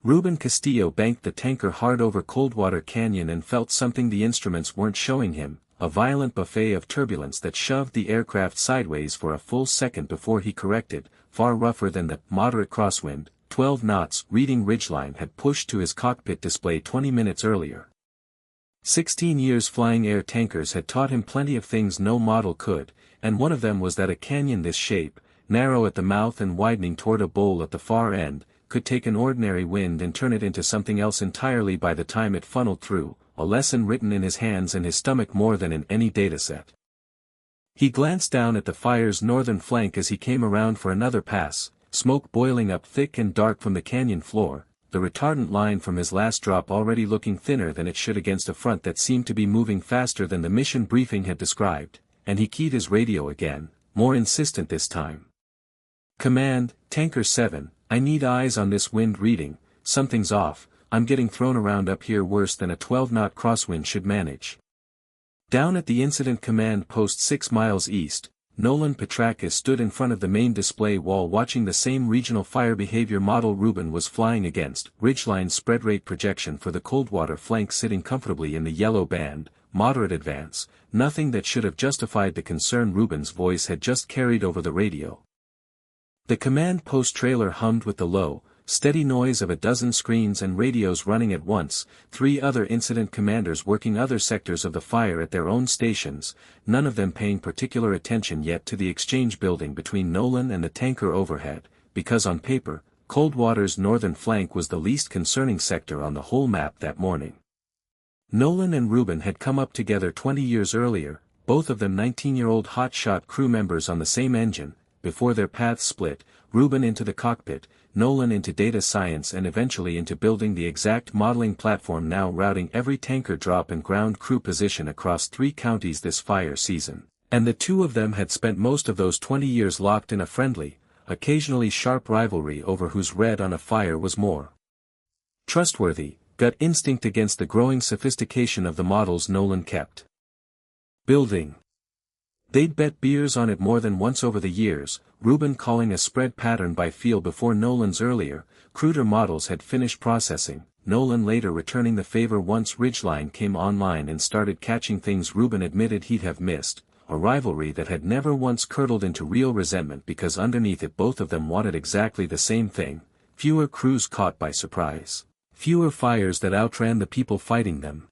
Ruben Castillo banked the tanker hard over Coldwater Canyon and felt something the instruments weren't showing him, a violent buffet of turbulence that shoved the aircraft sideways for a full second before he corrected, far rougher than the moderate crosswind, 12 knots reading ridgeline had pushed to his cockpit display 20 minutes earlier. 16 years flying air tankers had taught him plenty of things no model could, and one of them was that a canyon this shape, narrow at the mouth and widening toward a bowl at the far end, could take an ordinary wind and turn it into something else entirely by the time it funneled through, a lesson written in his hands and his stomach more than in any dataset. He glanced down at the fire's northern flank as he came around for another pass, smoke boiling up thick and dark from the canyon floor, the retardant line from his last drop already looking thinner than it should against a front that seemed to be moving faster than the mission briefing had described, and he keyed his radio again, more insistent this time. "Command, Tanker 7, I need eyes on this wind reading, something's off, I'm getting thrown around up here worse than a 12-knot crosswind should manage." Down at the incident command post 6 miles east, Nolan Petrakis stood in front of the main display wall watching the same regional fire behavior model Ruben was flying against, ridgeline spread rate projection for the Coldwater flank sitting comfortably in the yellow band, moderate advance, nothing that should have justified the concern Ruben's voice had just carried over the radio. The command post trailer hummed with the low, steady noise of a dozen screens and radios running at once, 3 other incident commanders working other sectors of the fire at their own stations, none of them paying particular attention yet to the exchange building between Nolan and the tanker overhead, because on paper, Coldwater's northern flank was the least concerning sector on the whole map that morning. Nolan and Ruben had come up together 20 years earlier, both of them 19-year-old hotshot crew members on the same engine. Before their paths split, Ruben into the cockpit, Nolan into data science and eventually into building the exact modeling platform now routing every tanker drop and ground crew position across 3 counties this fire season, and the two of them had spent most of those 20 years locked in a friendly, occasionally sharp rivalry over whose red on a fire was more trustworthy, gut instinct against the growing sophistication of the models Nolan kept building. They'd bet beers on it more than once over the years, Ruben calling a spread pattern by feel before Nolan's earlier, cruder models had finished processing, Nolan later returning the favor once ridgeline came online and started catching things Ruben admitted he'd have missed, a rivalry that had never once curdled into real resentment because underneath it both of them wanted exactly the same thing, fewer crews caught by surprise, fewer fires that outran the people fighting them.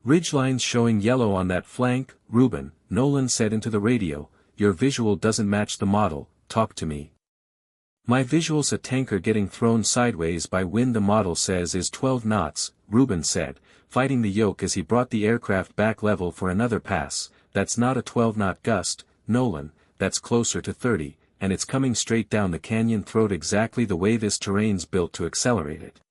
"Ridgelines showing yellow on that flank, Ruben," Nolan said into the radio, "your visual doesn't match the model, talk to me." "My visual's a tanker getting thrown sideways by wind the model says is 12 knots, Ruben said, fighting the yoke as he brought the aircraft back level for another pass. "That's not a 12-knot gust, Nolan, that's closer to 30, and it's coming straight down the canyon throat exactly the way this terrain's built to accelerate it."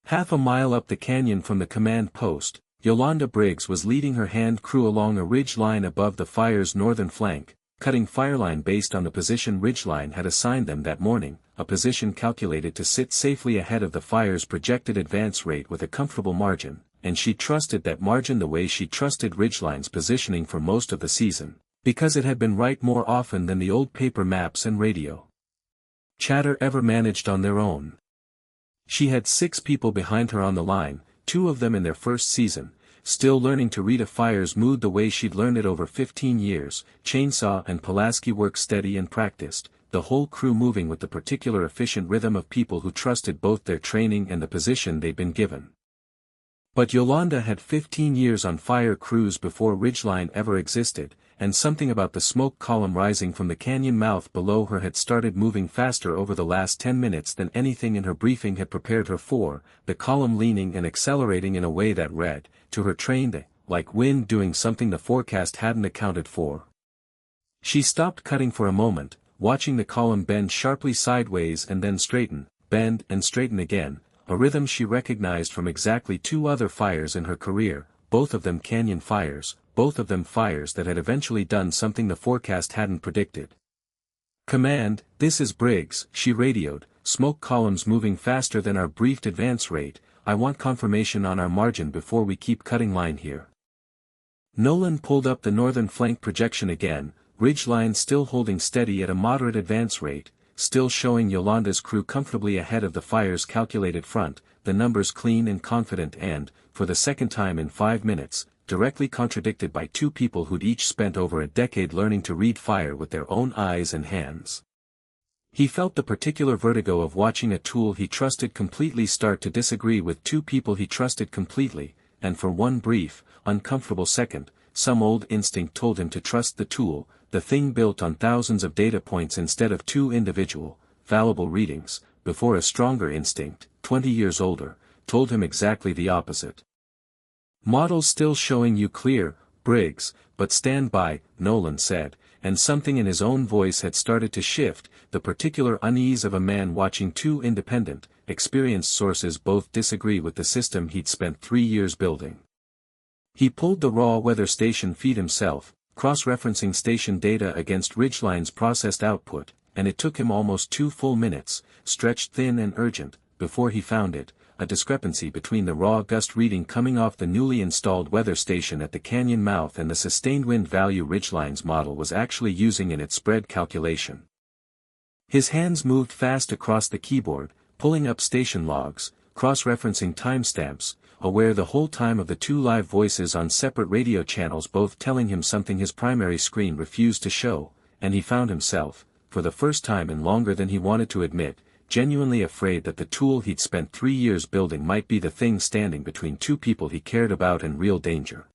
Half a mile up the canyon from the command post, Yolanda Briggs was leading her hand crew along a ridge line above the fire's northern flank, cutting fireline based on the position ridgeline had assigned them that morning, a position calculated to sit safely ahead of the fire's projected advance rate with a comfortable margin, and she trusted that margin the way she trusted ridgeline's positioning for most of the season, because it had been right more often than the old paper maps and radio chatter ever managed on their own. She had 6 people behind her on the line, 2 of them in their first season, still learning to read a fire's mood the way she'd learned it over 15 years, Chainsaw and Pulaski worked steady and practiced, the whole crew moving with the particular efficient rhythm of people who trusted both their training and the position they'd been given. But Yolanda had 15 years on fire crews before ridgeline ever existed, and something about the smoke column rising from the canyon mouth below her had started moving faster over the last 10 minutes than anything in her briefing had prepared her for, the column leaning and accelerating in a way that read, to her trained, like wind doing something the forecast hadn't accounted for. She stopped cutting for a moment, watching the column bend sharply sideways and then straighten, bend and straighten again, a rhythm she recognized from exactly 2 other fires in her career, both of them canyon fires, both of them fires that had eventually done something the forecast hadn't predicted. "Command, this is Briggs," she radioed, "smoke columns moving faster than our briefed advance rate, I want confirmation on our margin before we keep cutting line here." Nolan pulled up the northern flank projection again, ridgeline still holding steady at a moderate advance rate, still showing Yolanda's crew comfortably ahead of the fire's calculated front, the numbers clean and confident and, for the second time in 5 minutes, directly contradicted by two people who'd each spent over a decade learning to read fire with their own eyes and hands. He felt the particular vertigo of watching a tool he trusted completely start to disagree with two people he trusted completely, and for one brief, uncomfortable second, some old instinct told him to trust the tool, the thing built on thousands of data points instead of two individual, fallible readings, before a stronger instinct, 20 years older, told him exactly the opposite. Models still showing you clear, Briggs, but stand by, Nolan said, and something in his own voice had started to shift, the particular unease of a man watching two independent, experienced sources both disagree with the system he'd spent 3 years building. He pulled the raw weather station feed himself, cross-referencing station data against Ridgeline's processed output, and it took him almost 2 full minutes, stretched thin and urgent, before he found it, a discrepancy between the raw gust reading coming off the newly installed weather station at the canyon mouth and the sustained wind value Ridgeline's model was actually using in its spread calculation. His hands moved fast across the keyboard, pulling up station logs, cross-referencing timestamps, aware the whole time of the two live voices on separate radio channels both telling him something his primary screen refused to show, and he found himself, for the first time in longer than he wanted to admit, genuinely afraid that the tool he'd spent 3 years building might be the thing standing between two people he cared about and real danger.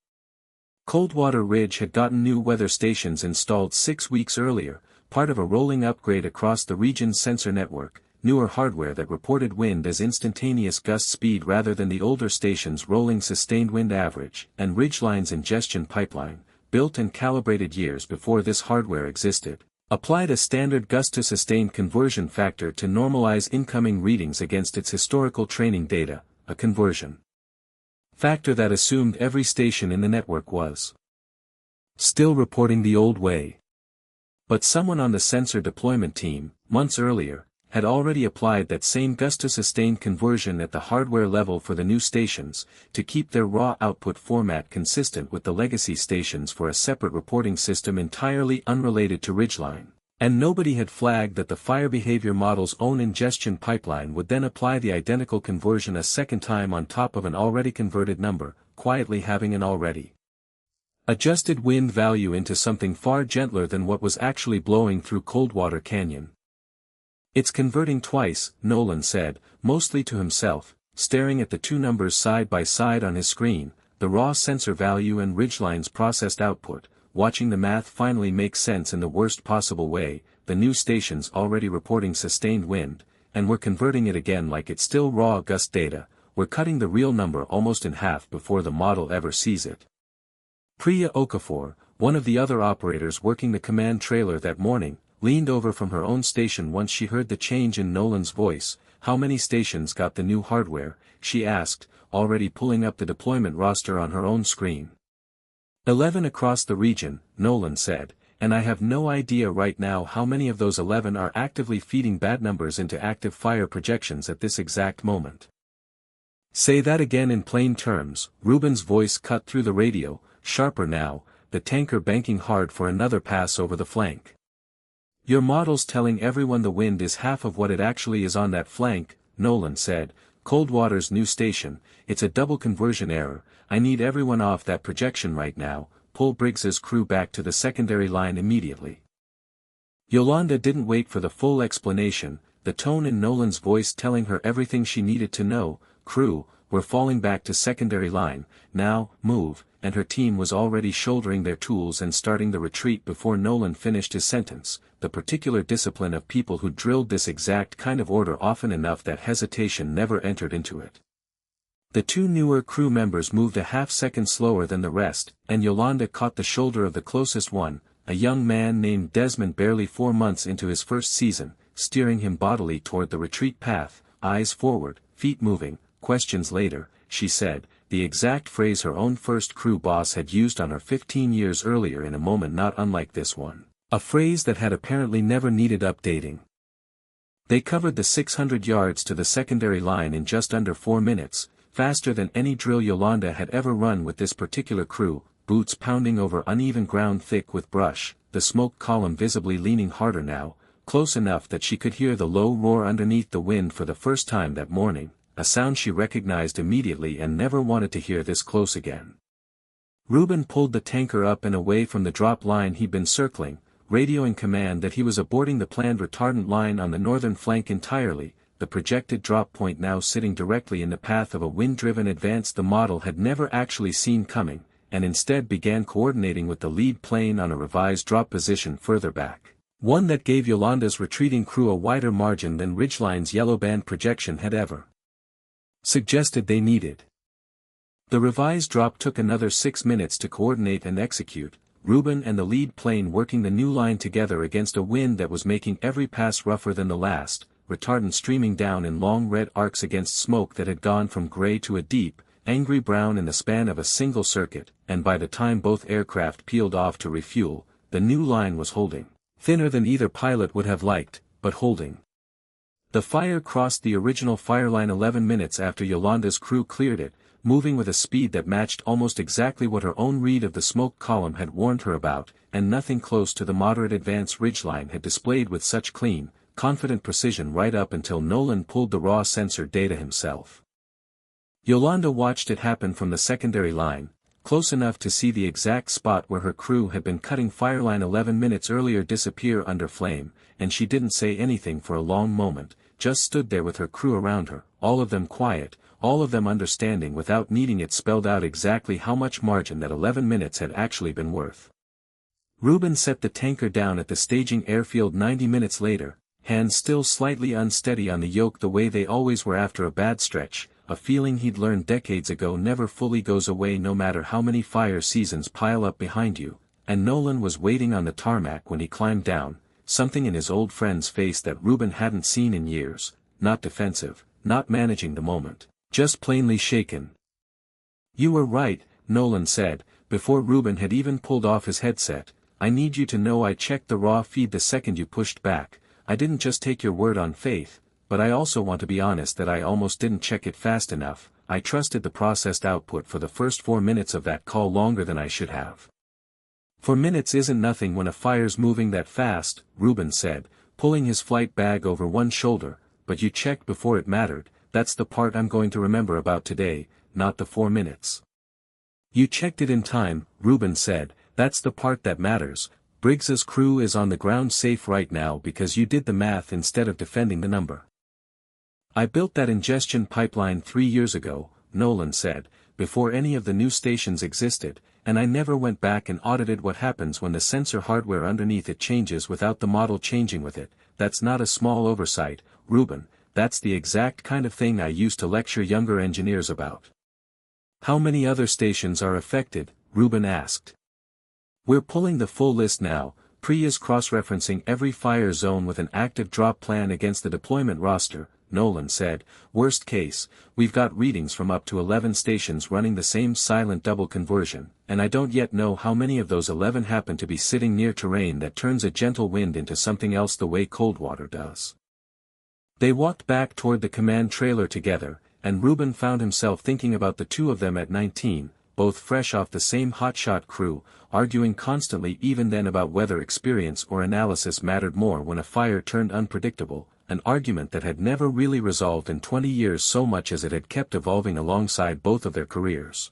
Coldwater Ridge had gotten new weather stations installed 6 weeks earlier, part of a rolling upgrade across the region's sensor network, newer hardware that reported wind as instantaneous gust speed rather than the older station's rolling sustained wind average, and Ridgeline's ingestion pipeline, built and calibrated years before this hardware existed, applied a standard gust-to-sustained conversion factor to normalize incoming readings against its historical training data, a conversion factor that assumed every station in the network was still reporting the old way. But someone on the sensor deployment team, months earlier, had already applied that same gust-to-sustained conversion at the hardware level for the new stations, to keep their raw output format consistent with the legacy stations for a separate reporting system entirely unrelated to Ridgeline. And nobody had flagged that the fire behavior model's own ingestion pipeline would then apply the identical conversion a second time on top of an already converted number, quietly having an already adjusted wind value into something far gentler than what was actually blowing through Coldwater Canyon. It's converting twice, Nolan said, mostly to himself, staring at the two numbers side by side on his screen, the raw sensor value and Ridgeline's processed output, watching the math finally make sense in the worst possible way, the new station's already reporting sustained wind, and we're converting it again like it's still raw gust data, we're cutting the real number almost in half before the model ever sees it. Priya Okafor, one of the other operators working the command trailer that morning, leaned over from her own station once she heard the change in Nolan's voice. How many stations got the new hardware, she asked, already pulling up the deployment roster on her own screen. 11 across the region, Nolan said, and I have no idea right now how many of those 11 are actively feeding bad numbers into active fire projections at this exact moment. Say that again in plain terms, Ruben's voice cut through the radio, sharper now, the tanker banking hard for another pass over the flank. Your model's telling everyone the wind is half of what it actually is on that flank, Nolan said. Coldwater's new station, it's a double conversion error, I need everyone off that projection right now, pull Briggs's crew back to the secondary line immediately. Yolanda didn't wait for the full explanation, the tone in Nolan's voice telling her everything she needed to know. Crew, we're falling back to secondary line, now, move, and her team was already shouldering their tools and starting the retreat before Nolan finished his sentence, the particular discipline of people who drilled this exact kind of order often enough that hesitation never entered into it. The two newer crew members moved a half-second slower than the rest, and Yolanda caught the shoulder of the closest one, a young man named Desmond barely 4 months into his first season, steering him bodily toward the retreat path, eyes forward, feet moving. Questions later, she said, the exact phrase her own first crew boss had used on her 15 years earlier in a moment not unlike this one, a phrase that had apparently never needed updating. They covered the 600 yards to the secondary line in just under 4 minutes, faster than any drill Yolanda had ever run with this particular crew, boots pounding over uneven ground thick with brush, the smoke column visibly leaning harder now, close enough that she could hear the low roar underneath the wind for the first time that morning, a sound she recognized immediately and never wanted to hear this close again. Reuben pulled the tanker up and away from the drop line he'd been circling, radioing command that he was aborting the planned retardant line on the northern flank entirely, the projected drop point now sitting directly in the path of a wind-driven advance the model had never actually seen coming, and instead began coordinating with the lead plane on a revised drop position further back, one that gave Yolanda's retreating crew a wider margin than Ridgeline's yellow band projection had ever suggested they needed. The revised drop took another 6 minutes to coordinate and execute, Reuben and the lead plane working the new line together against a wind that was making every pass rougher than the last, retardant streaming down in long red arcs against smoke that had gone from gray to a deep, angry brown in the span of a single circuit, and by the time both aircraft peeled off to refuel, the new line was holding, thinner than either pilot would have liked, but holding. The fire crossed the original fireline 11 minutes after Yolanda's crew cleared it, moving with a speed that matched almost exactly what her own read of the smoke column had warned her about, and nothing close to the moderate advance Ridgeline had displayed with such clean, confident precision right up until Nolan pulled the raw sensor data himself. Yolanda watched it happen from the secondary line, close enough to see the exact spot where her crew had been cutting fireline 11 minutes earlier disappear under flame, and she didn't say anything for a long moment, just stood there with her crew around her, all of them quiet, all of them understanding without needing it spelled out exactly how much margin that 11 minutes had actually been worth. Reuben set the tanker down at the staging airfield 90 minutes later, hands still slightly unsteady on the yoke the way they always were after a bad stretch, a feeling he'd learned decades ago never fully goes away no matter how many fire seasons pile up behind you, and Nolan was waiting on the tarmac when he climbed down, something in his old friend's face that Reuben hadn't seen in years, not defensive, not managing the moment, just plainly shaken. "You were right," Nolan said, before Reuben had even pulled off his headset, "I need you to know I checked the raw feed the second you pushed back. I didn't just take your word on faith, but I also want to be honest that I almost didn't check it fast enough. I trusted the processed output for the first 4 minutes of that call longer than I should have." 4 minutes isn't nothing when a fire's moving that fast, Reuben said, pulling his flight bag over one shoulder, "but you checked before it mattered. That's the part I'm going to remember about today, not the 4 minutes. You checked it in time," Reuben said, "that's the part that matters. Briggs's crew is on the ground safe right now because you did the math instead of defending the number." "I built that ingestion pipeline 3 years ago," Nolan said, "before any of the new stations existed, and I never went back and audited what happens when the sensor hardware underneath it changes without the model changing with it. That's not a small oversight, Reuben, that's the exact kind of thing I used to lecture younger engineers about." "How many other stations are affected?" Reuben asked. "We're pulling the full list now. Priya's cross-referencing every fire zone with an active drop plan against the deployment roster," Nolan said. "Worst case, we've got readings from up to 11 stations running the same silent double conversion, and I don't yet know how many of those 11 happen to be sitting near terrain that turns a gentle wind into something else the way cold water does." They walked back toward the command trailer together, and Reuben found himself thinking about the two of them at 19, both fresh off the same hotshot crew, arguing constantly even then about whether experience or analysis mattered more when a fire turned unpredictable, an argument that had never really resolved in 20 years so much as it had kept evolving alongside both of their careers.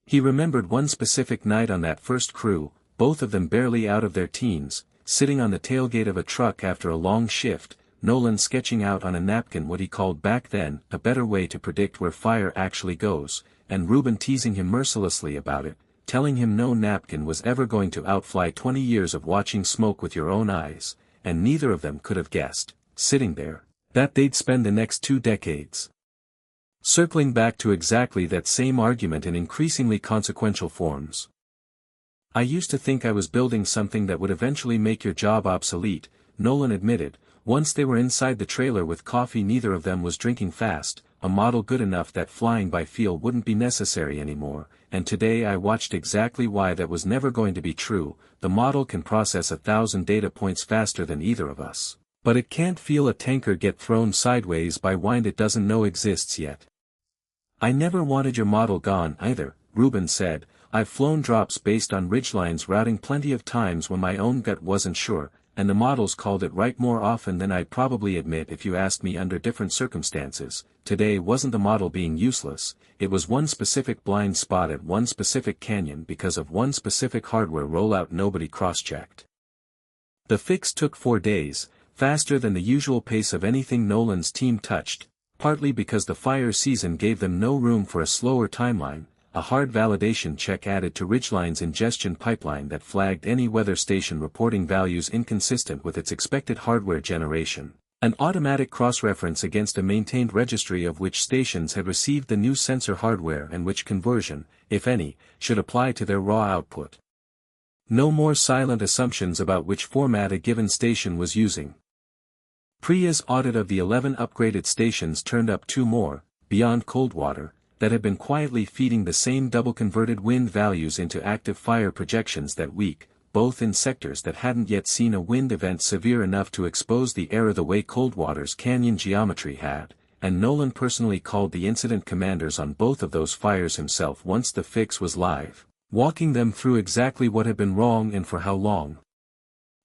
He remembered one specific night on that first crew, both of them barely out of their teens, sitting on the tailgate of a truck after a long shift, Nolan sketching out on a napkin what he called back then a better way to predict where fire actually goes, and Reuben teasing him mercilessly about it, telling him no napkin was ever going to outfly 20 years of watching smoke with your own eyes, and neither of them could have guessed, sitting there, that they'd spend the next 2 decades circling back to exactly that same argument in increasingly consequential forms. "I used to think I was building something that would eventually make your job obsolete," Nolan admitted. Once they were inside the trailer with coffee neither of them was drinking fast, a model good enough that flying by feel wouldn't be necessary anymore, and today I watched exactly why that was never going to be true. The model can process 1,000 data points faster than either of us, but it can't feel a tanker get thrown sideways by wind it doesn't know exists yet. "I never wanted your model gone either," Reuben said. "I've flown drops based on ridgelines routing plenty of times when my own gut wasn't sure, and the models called it right more often than I'd probably admit if you asked me under different circumstances. Today wasn't the model being useless, it was one specific blind spot at one specific canyon because of one specific hardware rollout nobody cross-checked. The fix took 4 days, faster than the usual pace of anything Nolan's team touched, partly because the fire season gave them no room for a slower timeline. A hard validation check added to Ridgeline's ingestion pipeline that flagged any weather station reporting values inconsistent with its expected hardware generation. An automatic cross-reference against a maintained registry of which stations had received the new sensor hardware and which conversion, if any, should apply to their raw output. No more silent assumptions about which format a given station was using. Priya's audit of the 11 upgraded stations turned up 2 more, beyond Coldwater, that had been quietly feeding the same double-converted wind values into active fire projections that week, both in sectors that hadn't yet seen a wind event severe enough to expose the error the way Coldwater's canyon geometry had, and Nolan personally called the incident commanders on both of those fires himself once the fix was live, walking them through exactly what had been wrong and for how long.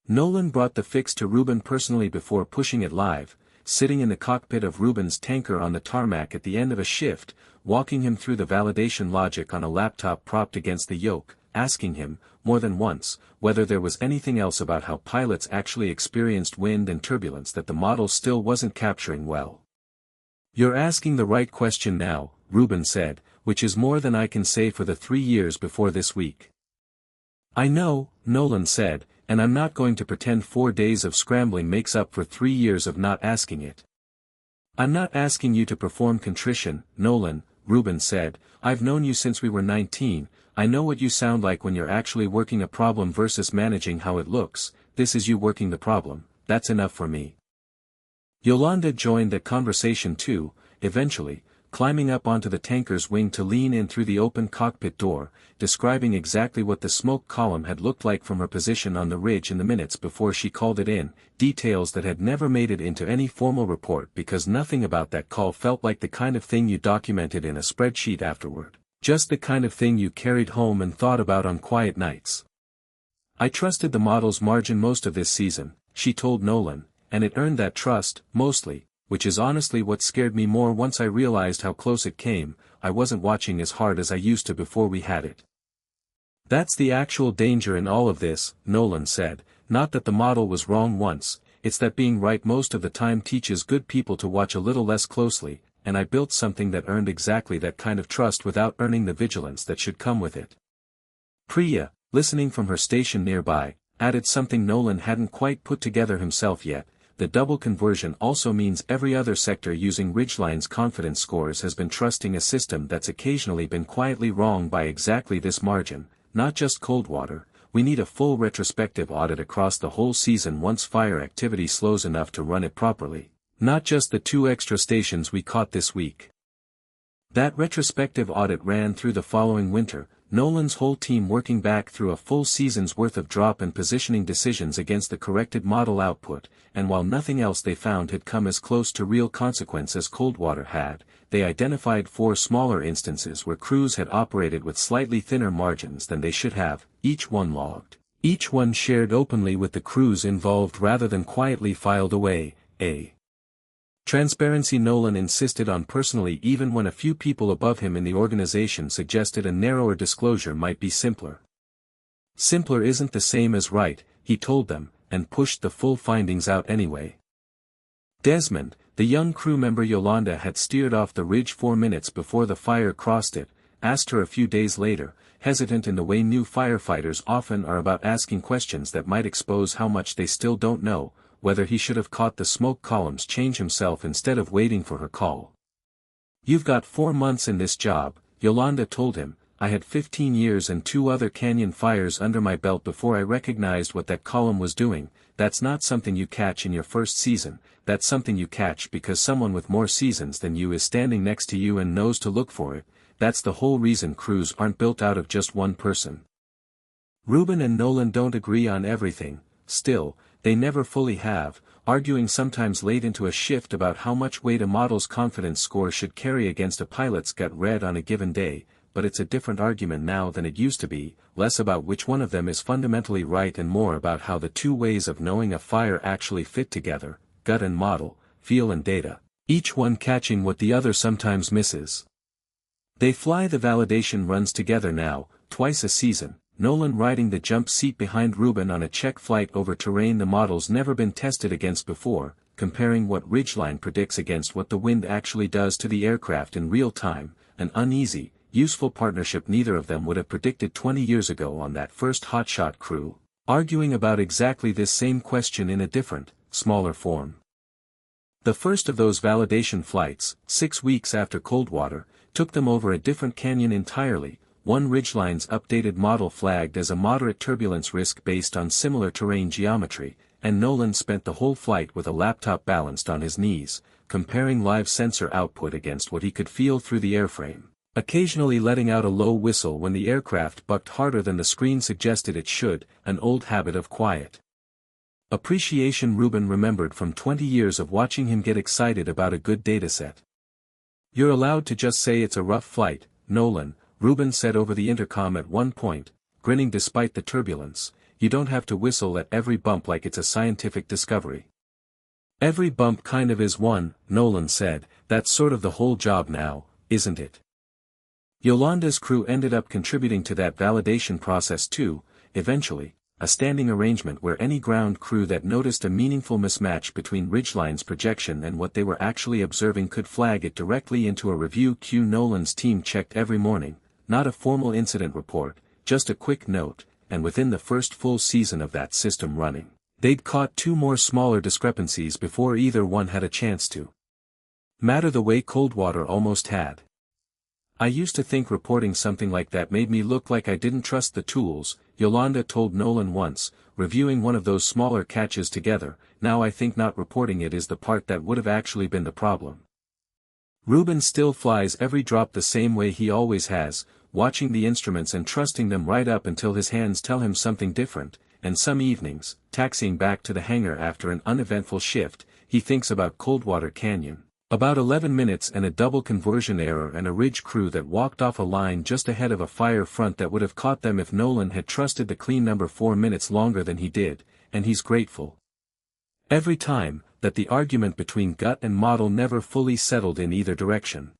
Nolan brought the fix to Ruben personally before pushing it live, sitting in the cockpit of Ruben's tanker on the tarmac at the end of a shift, walking him through the validation logic on a laptop propped against the yoke, asking him, more than once, whether there was anything else about how pilots actually experienced wind and turbulence that the model still wasn't capturing well. "You're asking the right question now," Ruben said, "which is more than I can say for the 3 years before this week." "I know," Nolan said, "and I'm not going to pretend 4 days of scrambling makes up for 3 years of not asking it." "I'm not asking you to perform contrition, Nolan," Ruben said, "I've known you since we were 19, I know what you sound like when you're actually working a problem versus managing how it looks. This is you working the problem, that's enough for me." Yolanda joined the conversation too, eventually, climbing up onto the tanker's wing to lean in through the open cockpit door, describing exactly what the smoke column had looked like from her position on the ridge in the minutes before she called it in, details that had never made it into any formal report because nothing about that call felt like the kind of thing you documented in a spreadsheet afterward, just the kind of thing you carried home and thought about on quiet nights. "I trusted the model's margin most of this season," she told Nolan, "and it earned that trust, mostly, which is honestly what scared me more once I realized how close it came. I wasn't watching as hard as I used to before we had it." "That's the actual danger in all of this," Nolan said, "not that the model was wrong once, it's that being right most of the time teaches good people to watch a little less closely, and I built something that earned exactly that kind of trust without earning the vigilance that should come with it." Priya, listening from her station nearby, added something Nolan hadn't quite put together himself yet. "The double conversion also means every other sector using Ridgeline's confidence scores has been trusting a system that's occasionally been quietly wrong by exactly this margin, not just Coldwater. We need a full retrospective audit across the whole season once fire activity slows enough to run it properly, not just the 2 extra stations we caught this week." That retrospective audit ran through the following winter, Nolan's whole team working back through a full season's worth of drop and positioning decisions against the corrected model output, and while nothing else they found had come as close to real consequence as Coldwater had, they identified 4 smaller instances where crews had operated with slightly thinner margins than they should have, each one logged, each one shared openly with the crews involved rather than quietly filed away. Transparency Nolan insisted on personally even when a few people above him in the organization suggested a narrower disclosure might be simpler. "Simpler isn't the same as right," he told them, and pushed the full findings out anyway. Desmond, the young crew member Yolanda had steered off the ridge 4 minutes before the fire crossed it, asked her a few days later, hesitant in the way new firefighters often are about asking questions that might expose how much they still don't know, whether he should have caught the smoke columns change himself instead of waiting for her call. "You've got 4 months in this job," Yolanda told him. "I had 15 years and 2 other canyon fires under my belt before I recognized what that column was doing. That's not something you catch in your first season, that's something you catch because someone with more seasons than you is standing next to you and knows to look for it. That's the whole reason crews aren't built out of just one person." Ruben and Nolan don't agree on everything, still, they never fully have, arguing sometimes late into a shift about how much weight a model's confidence score should carry against a pilot's gut read on a given day, but it's a different argument now than it used to be, less about which one of them is fundamentally right and more about how the two ways of knowing a fire actually fit together, gut and model, feel and data, each one catching what the other sometimes misses. They fly the validation runs together now, twice a season, Nolan riding the jump seat behind Ruben on a check flight over terrain the model's never been tested against before, comparing what ridgeline predicts against what the wind actually does to the aircraft in real time, an uneasy, useful partnership neither of them would have predicted 20 years ago on that first hotshot crew, arguing about exactly this same question in a different, smaller form. The first of those validation flights, 6 weeks after Coldwater, took them over a different canyon entirely, one ridgeline's updated model flagged as a moderate turbulence risk based on similar terrain geometry, and Nolan spent the whole flight with a laptop balanced on his knees, comparing live sensor output against what he could feel through the airframe, occasionally letting out a low whistle when the aircraft bucked harder than the screen suggested it should, an old habit of quiet appreciation Ruben remembered from 20 years of watching him get excited about a good dataset. "You're allowed to just say it's a rough flight, Nolan," Ruben said over the intercom at one point, grinning despite the turbulence. "You don't have to whistle at every bump like it's a scientific discovery." "Every bump kind of is one," Nolan said, "that's sort of the whole job now, isn't it?" Yolanda's crew ended up contributing to that validation process too, eventually, a standing arrangement where any ground crew that noticed a meaningful mismatch between Ridgeline's projection and what they were actually observing could flag it directly into a review queue Nolan's team checked every morning, not a formal incident report, just a quick note, and within the first full season of that system running, they'd caught 2 more smaller discrepancies before either one had a chance to matter the way Coldwater almost had. "I used to think reporting something like that made me look like I didn't trust the tools," Yolanda told Nolan once, reviewing one of those smaller catches together. "Now I think not reporting it is the part that would have actually been the problem." Ruben still flies every drop the same way he always has, watching the instruments and trusting them right up until his hands tell him something different, and some evenings, taxiing back to the hangar after an uneventful shift, he thinks about Coldwater Canyon. About 11 minutes and a double conversion error and a ridge crew that walked off a line just ahead of a fire front that would have caught them if Nolan had trusted the clean number 4 minutes longer than he did, and he's grateful every time that the argument between gut and model never fully settled in either direction.